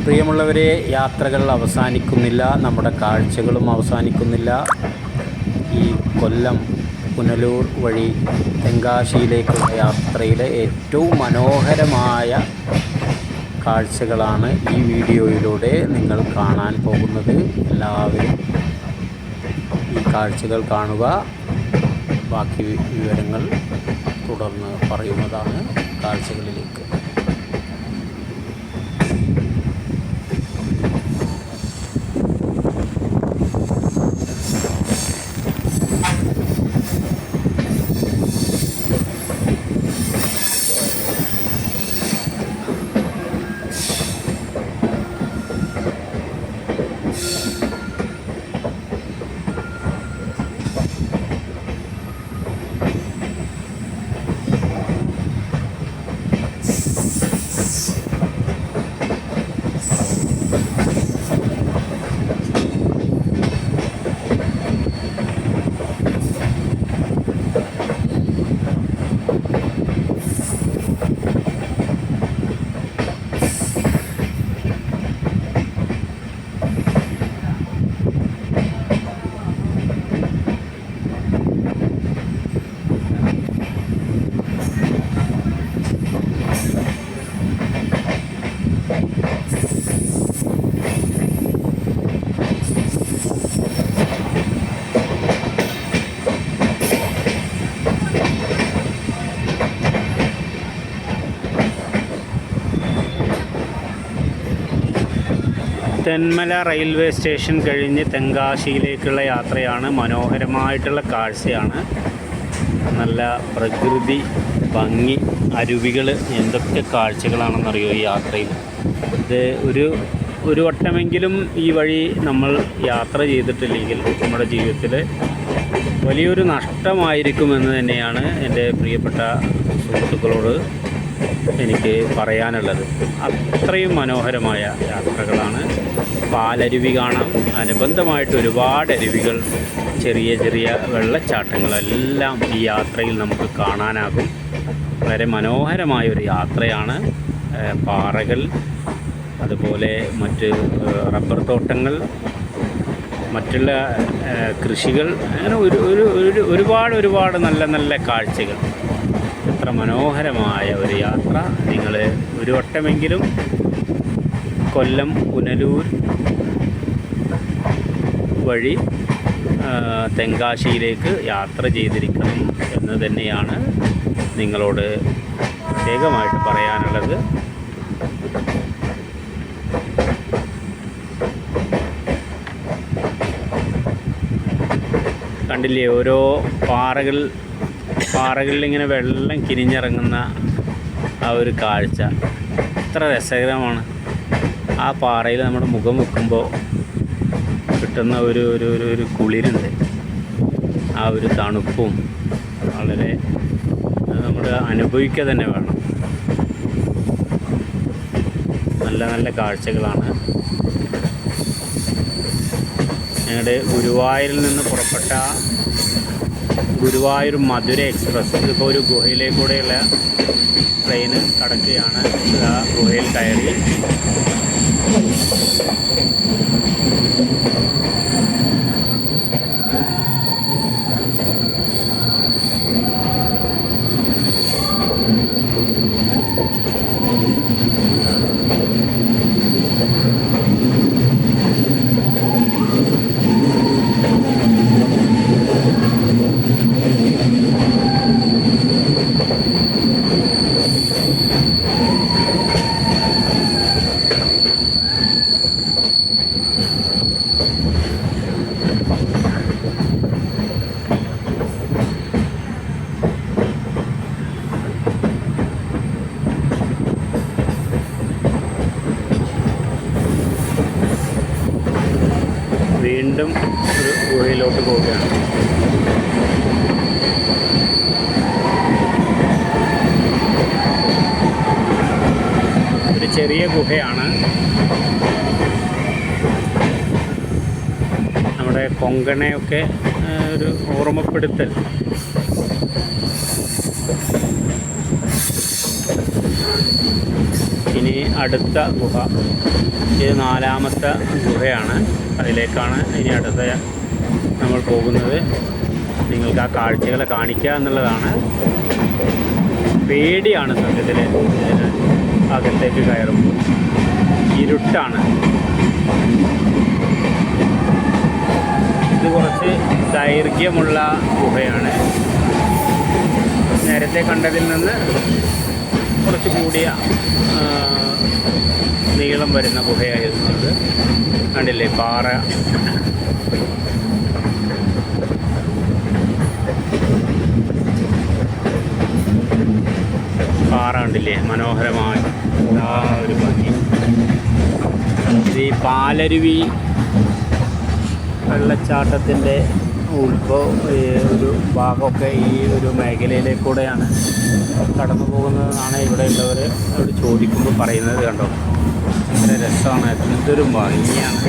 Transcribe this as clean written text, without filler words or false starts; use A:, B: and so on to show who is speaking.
A: പ്രിയമുള്ളവരെ, യാത്രകൾ അവസാനിക്കുന്നില്ല, നമ്മുടെ കാഴ്ചകളും അവസാനിക്കുന്നില്ല. ഈ കൊല്ലം പുനലൂർ വഴി തെങ്കാശിയിലേക്കുള്ള യാത്രയിലെ ഏറ്റവും മനോഹരമായ കാഴ്ചകളാണ് ഈ വീഡിയോയിലൂടെ നിങ്ങൾ കാണാൻ പോകുന്നത്. എല്ലാവരും ഈ കാഴ്ചകൾ കാണുക. ബാക്കി വിവരങ്ങൾ തുടർന്ന് പറയുന്നതാണ്. കാഴ്ചകളിലേക്ക് തെന്മല റെയിൽവേ സ്റ്റേഷൻ കഴിഞ്ഞ് തെങ്കാശിയിലേക്കുള്ള യാത്രയാണ്. മനോഹരമായിട്ടുള്ള കാഴ്ചയാണ്. നല്ല പ്രകൃതി ഭംഗി, അരുവികൾ, എന്തൊക്കെ കാഴ്ചകളാണെന്നറിയോ ഈ യാത്രയിൽ. ഇത് ഒരു വട്ടമെങ്കിലും ഈ വഴി നമ്മൾ യാത്ര ചെയ്തിട്ടില്ലെങ്കിൽ നമ്മുടെ ജീവിതത്തിൽ വലിയൊരു നഷ്ടമായിരിക്കുമെന്ന് തന്നെയാണ് എൻ്റെ പ്രിയപ്പെട്ട സുഹൃത്തുക്കളോട് എനിക്ക് പറയാനുള്ളത്. അത്രയും മനോഹരമായ യാത്രകളാണ്. പാലരുവി കാണാം, അനുബന്ധമായിട്ട് ഒരുപാട് അരുവികൾ, ചെറിയ ചെറിയ വെള്ളച്ചാട്ടങ്ങളെല്ലാം ഈ യാത്രയിൽ നമുക്ക് കാണാനാകും. വളരെ മനോഹരമായൊരു യാത്രയാണ്. പാറകൾ, അതുപോലെ മറ്റ് റബ്ബർ തോട്ടങ്ങൾ, മറ്റുള്ള കൃഷികൾ, അങ്ങനെ ഒരുപാട് നല്ല നല്ല കാഴ്ചകൾ. എത്ര മനോഹരമായ ഒരു യാത്ര. നിങ്ങൾ ഒരു വട്ടമെങ്കിലും കൊല്ലം പുനലൂർ വഴി തെങ്കാശിയിലേക്ക് യാത്ര ചെയ്തിരിക്കണം എന്ന് തന്നെയാണ് നിങ്ങളോട് പ്രത്യേകമായിട്ട് പറയാനുള്ളത്. കണ്ടില്ലേ, ഓരോ പാറകളിൽ ഇങ്ങനെ വെള്ളം കിനിഞ്ഞിറങ്ങുന്ന ആ ഒരു കാഴ്ച എത്ര രസകരമാണ്. ആ പാറയിൽ നമ്മുടെ മുഖം വെക്കുമ്പോൾ കിട്ടുന്ന ഒരു കുളിരുണ്ട്. ആ ഒരു തണുപ്പും വളരെ നമ്മൾ അനുഭവിക്കുക തന്നെ വേണം. നല്ല നല്ല കാഴ്ചകളാണ്. ഞങ്ങളുടെ ഗുരുവായൂരിൽ നിന്ന് പുറപ്പെട്ട ഗുരുവായൂർ മധുര എക്സ്പ്രസ് ഇതിപ്പോൾ ഒരു ഗുഹയിലേക്കൂടെയുള്ള ട്രെയിന് കടക്കുകയാണ്. ആ ഗുഹയിൽ കയറി വീണ്ടും ഒരു ഗുഹയിലോട്ട് പോവുകയാണ്. ഒരു ചെറിയ ഗുഹയാണ്. നമ്മുടെ കൊങ്കണയൊക്കെ ഒരു ഓർമ്മപ്പെടുത്തൽ. ഇനി അടുത്ത ഗുഹ, ഇത് 4ാമത്തെ ഗുഹയാണ്. അതിലേക്കാണ് ഇനി അടുത്ത നമ്മൾ പോകുന്നത്. നിങ്ങൾക്ക് ആ കാഴ്ചകളെ കാണിക്കുക എന്നുള്ളതാണ്. പേടിയാണ് സത്യത്തിൽ അകത്തേക്ക് കയറുമ്പോൾ. ഇരുട്ടാണ്. ഇത് കുറച്ച് ദൈർഘ്യമുള്ള ഗുഹയാണ്. നേരത്തെ കണ്ടതിൽ നിന്ന് കുറച്ച് കൂടിയ നീളം വരുന്ന ഗുഹയായിരുന്നു അത്. കണ്ടില്ലേ പാറ. പാറ കണ്ടില്ലേ മനോഹരമായ ഒരു ഭംഗി. ഇത് ഈ പാലരുവി വെള്ളച്ചാട്ടത്തിൻ്റെ ഒരു ഭാഗമൊക്കെ ഈ ഒരു മേഖലയിലേക്കൂടെയാണ് കടന്നു പോകുന്നതെന്നാണ് ഇവിടെയുള്ളവർ അവിടെ ചോദിക്കുമ്പോൾ പറയുന്നത്. കണ്ടോ, ഭയങ്കര രസമാണ്, എന്തൊരു ഭംഗിയാണ്.